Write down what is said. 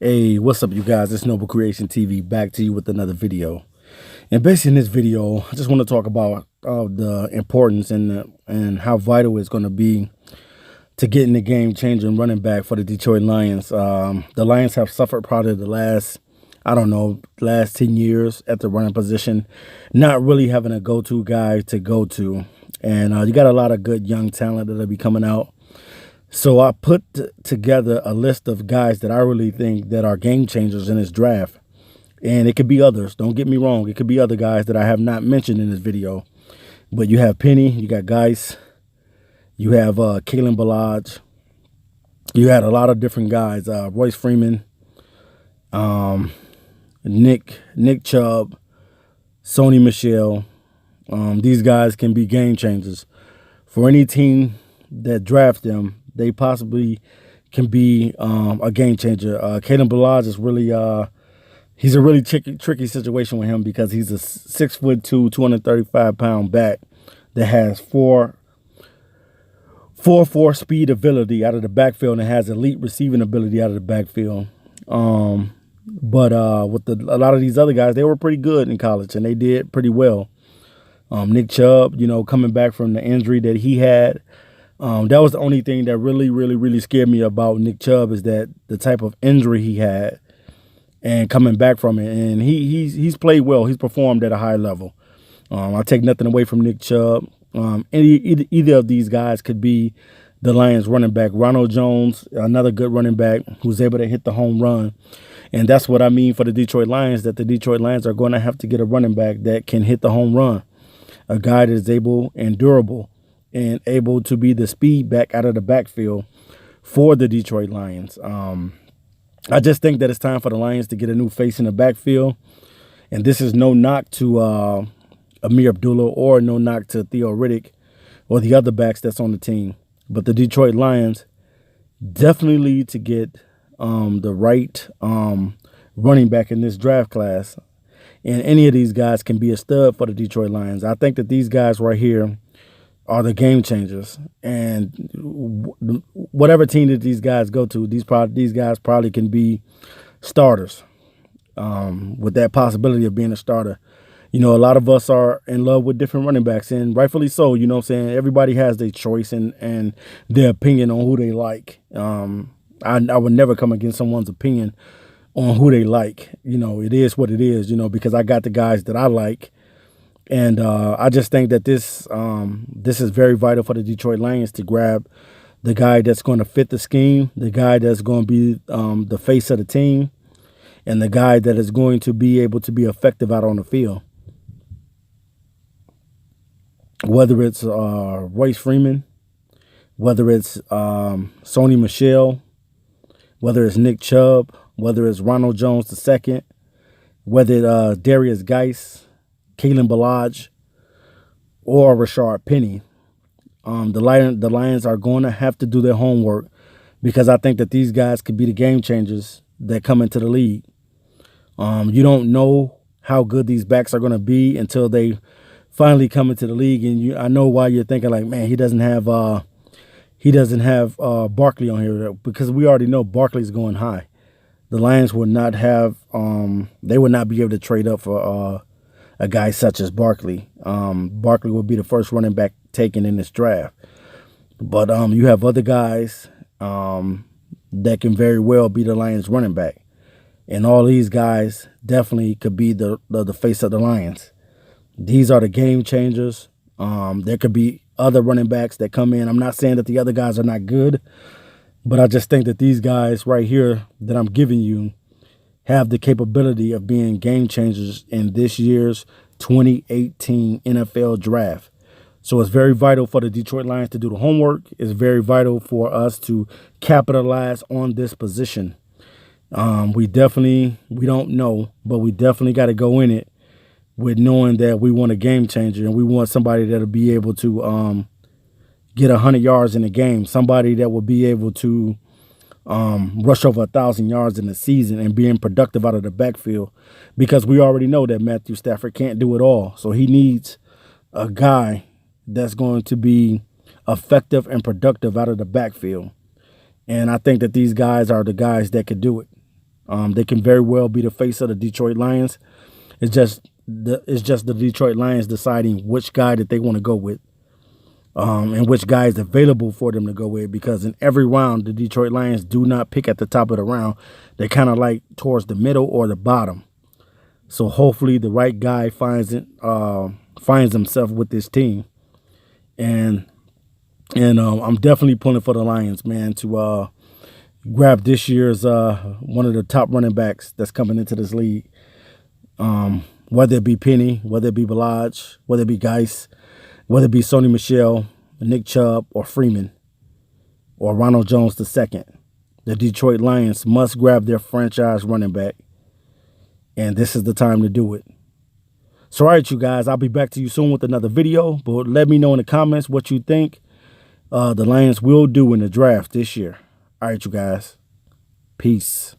Hey, what's up, you guys? It's Noble Creation TV back to you with another video. And basically, in this video, I just want to talk about the importance and how vital it's going to be to getting the game-changing running back for the Detroit Lions. The Lions have suffered probably the last 10 years at the running position, not really having a go-to guy to go to. And you got a lot of good young talent that'll be coming out. So I put together a list of guys that I really think that are game changers in this draft. And it could be others. Don't get me wrong. It could be other guys that I have not mentioned in this video. But you have Penny, you got Guice, you have Kalen, Ballage. You had a lot of different guys. Royce, Freeman, Nick Chubb, Sony, Michel. These guys can be game changers for any team that draft them. They possibly can be a game changer. Kalen Ballage is really he's a really tricky situation with him because he's a 6'2", 235-pound back that has 4.4 speed ability out of the backfield and has elite receiving ability out of the backfield. But with a lot of these other guys, they were pretty good in college and they did pretty well. Nick Chubb, coming back from the injury that he had. That was the only thing that really scared me about Nick Chubb is that the type of injury he had and coming back from it. And he's played well. He's performed at a high level. I take nothing away from Nick Chubb. Either of these guys could be the Lions running back. Ronald Jones, another good running back who's able to hit the home run. And that's what I mean for the Detroit Lions, that the Detroit Lions are going to have to get a running back that can hit the home run, a guy that is able and durable and able to be the speed back out of the backfield for the Detroit Lions. I just think that it's time for the Lions to get a new face in the backfield. And this is no knock to Amir Abdullah or no knock to Theo Riddick or the other backs that's on the team. But the Detroit Lions definitely need to get the right running back in this draft class. And any of these guys can be a stud for the Detroit Lions. I think that these guys right here are the game changers, and whatever team that these guys go to, these guys probably can be starters with that possibility of being a starter. A lot of us are in love with different running backs, and rightfully so. You know what I'm saying? Everybody has their choice and their opinion on who they like. I would never come against someone's opinion on who they like. It is what it is, because I got the guys that I like. And I just think that this is very vital for the Detroit Lions to grab the guy that's going to fit the scheme, the guy that's going to be the face of the team, and the guy that is going to be able to be effective out on the field. Whether it's Royce Freeman, whether it's Sony Michel, whether it's Nick Chubb, whether it's Ronald Jones II, whether it's Derrius Guice, Kalen Ballage, or Rashaad Penny, the Lions are going to have to do their homework because I think that these guys could be the game changers that come into the league. You don't know how good these backs are going to be until they finally come into the league, and I know why you're thinking like, man, he doesn't have Barkley on here, because we already know Barkley's going high. The Lions would not have they would not be able to trade up for a guy such as Barkley. Barkley will be the first running back taken in this draft. But you have other guys that can very well be the Lions running back. And all these guys definitely could be the face of the Lions. These are the game changers. There could be other running backs that come in. I'm not saying that the other guys are not good, but I just think that these guys right here that I'm giving you have the capability of being game changers in this year's 2018 NFL draft. So it's very vital for the Detroit Lions to do the homework. It's very vital for us to capitalize on this position. We don't know, but we definitely got to go in it with knowing that we want a game changer and we want somebody that'll be able to get 100 yards in a game, somebody that will be able to rush over 1,000 yards in the season and being productive out of the backfield, because we already know that Matthew Stafford can't do it all. So he needs a guy that's going to be effective and productive out of the backfield. And I think that these guys are the guys that could do it. They can very well be the face of the Detroit Lions. It's just the Detroit Lions deciding which guy that they want to go with, and which guy is available for them to go with. Because in every round, the Detroit Lions do not pick at the top of the round. They kind of like towards the middle or the bottom. So hopefully the right guy finds himself with this team, and I'm definitely pulling for the Lions, man, to grab this year's one of the top running backs that's coming into this league. Whether it be Penny, whether it be Ballage, whether it be Guice, whether it be Sony Michel, Nick Chubb, or Freeman, or Ronald Jones II, the Detroit Lions must grab their franchise running back, and this is the time to do it. So, all right, you guys, I'll be back to you soon with another video, but let me know in the comments what you think the Lions will do in the draft this year. All right, you guys. Peace.